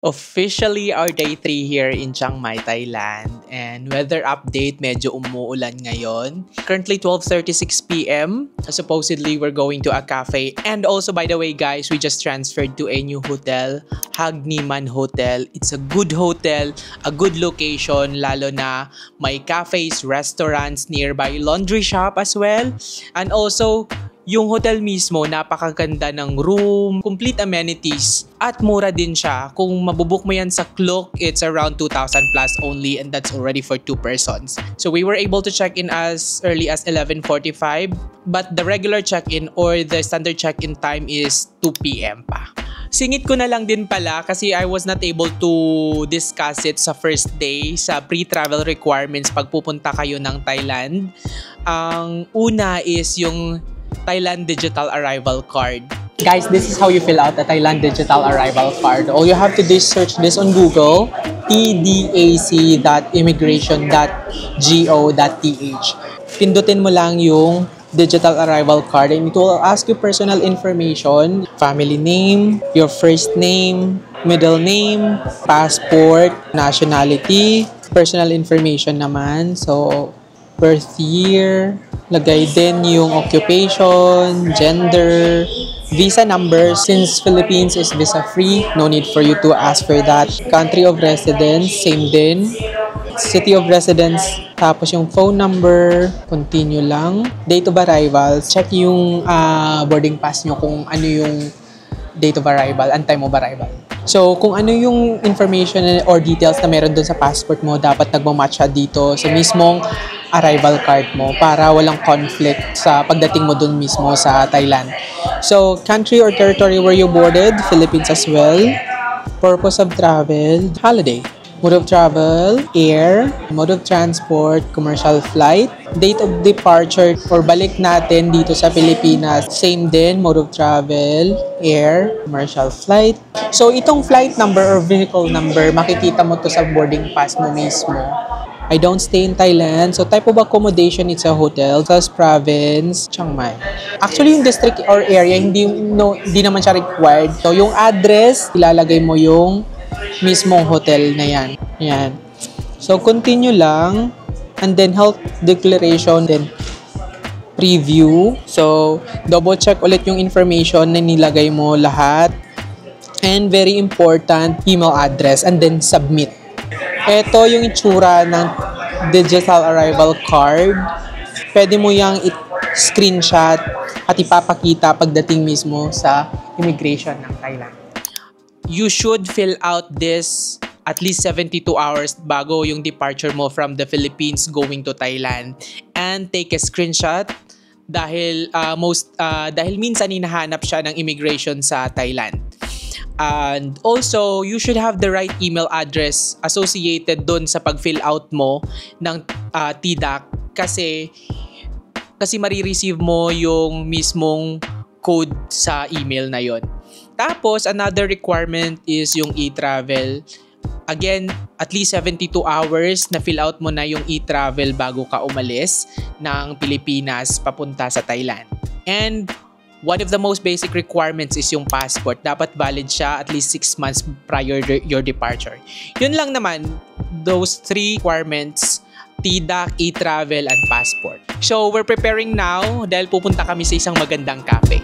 Officially our day 3 here in Chiang Mai, Thailand. And weather update, medyo umuulan ngayon. Currently 12:36 p.m. Supposedly we're going to a cafe. And also by the way guys, we just transferred to a new hotel, Hagniman Hotel. It's a good hotel, a good location, lalo na may cafes, restaurants, nearby laundry shop as well. And also yung hotel mismo, napakaganda ng room, complete amenities, at mura din siya. Kung mabubook mo yan sa Klook, it's around 2,000 plus only, and that's already for 2 persons. So we were able to check in as early as 11:45, but the regular check-in or the standard check-in time is 2 p.m. pa. Singit ko na lang din pala kasi I was not able to discuss it sa first day sa pre-travel requirements pag pupunta kayo ng Thailand. Ang una is yung Thailand Digital Arrival Card. Guys, this is how you fill out a Thailand Digital Arrival Card. All you have to do is search this on Google, tdac.immigration.go.th. Pindutin mo lang yung Digital Arrival Card and it will ask you personal information, family name, your first name, middle name, passport, nationality, personal information naman. So, birth year, lagay din yung occupation, gender, visa number. Since Philippines is visa-free, no need for you to ask for that. Country of residence, same din. City of residence, tapos yung phone number, continue lang. Date of arrival, check yung boarding pass nyo kung ano yung date of arrival and time of arrival. So, kung ano yung information or details na meron dun sa passport mo, dapat nagmamatch siya dito sa mismong arrival card mo para walang conflict sa pagdating mo dun mismo sa Thailand. So, country or territory where you boarded, Philippines as well. Purpose of travel, holiday. Mode of travel, air. Mode of transport, commercial flight. Date of departure or balik natin dito sa Pilipinas, same din, mode of travel, air, commercial flight. So, itong flight number or vehicle number, makikita mo to sa boarding pass mo mismo. I don't stay in Thailand. So, type of accommodation, it's a hotel. Sa province, Chiang Mai. Actually, yung district or area, hindi naman siya required. So, yung address, ilalagay mo yung mismong hotel na yan. Yan. So, continue lang. And then, health declaration. Then, preview. So, double check ulit yung information na nilagay mo lahat. And very important, email address. And then, submit. Ito yung itsura ng digital arrival card. Pwede mo yung screenshot at ipapakita pagdating mismo sa immigration ng Thailand. You should fill out this at least 72 hours bago yung departure mo from the Philippines going to Thailand. And take a screenshot dahil minsan hinahanap siya ng immigration sa Thailand. And also, you should have the right email address associated dun sa pag-fill out mo ng TDAC kasi marireceive mo yung mismong code sa email na yon. Tapos, another requirement is yung e-travel. Again, at least 72 hours na fill out mo na yung e-travel bago ka umalis ng Pilipinas papunta sa Thailand. And one of the most basic requirements is yung passport. Dapat valid siya at least 6 months prior to your departure. Yun lang naman, those 3 requirements, TDAC, e-travel, and passport. So, we're preparing now dahil pupunta kami sa isang magandang cafe.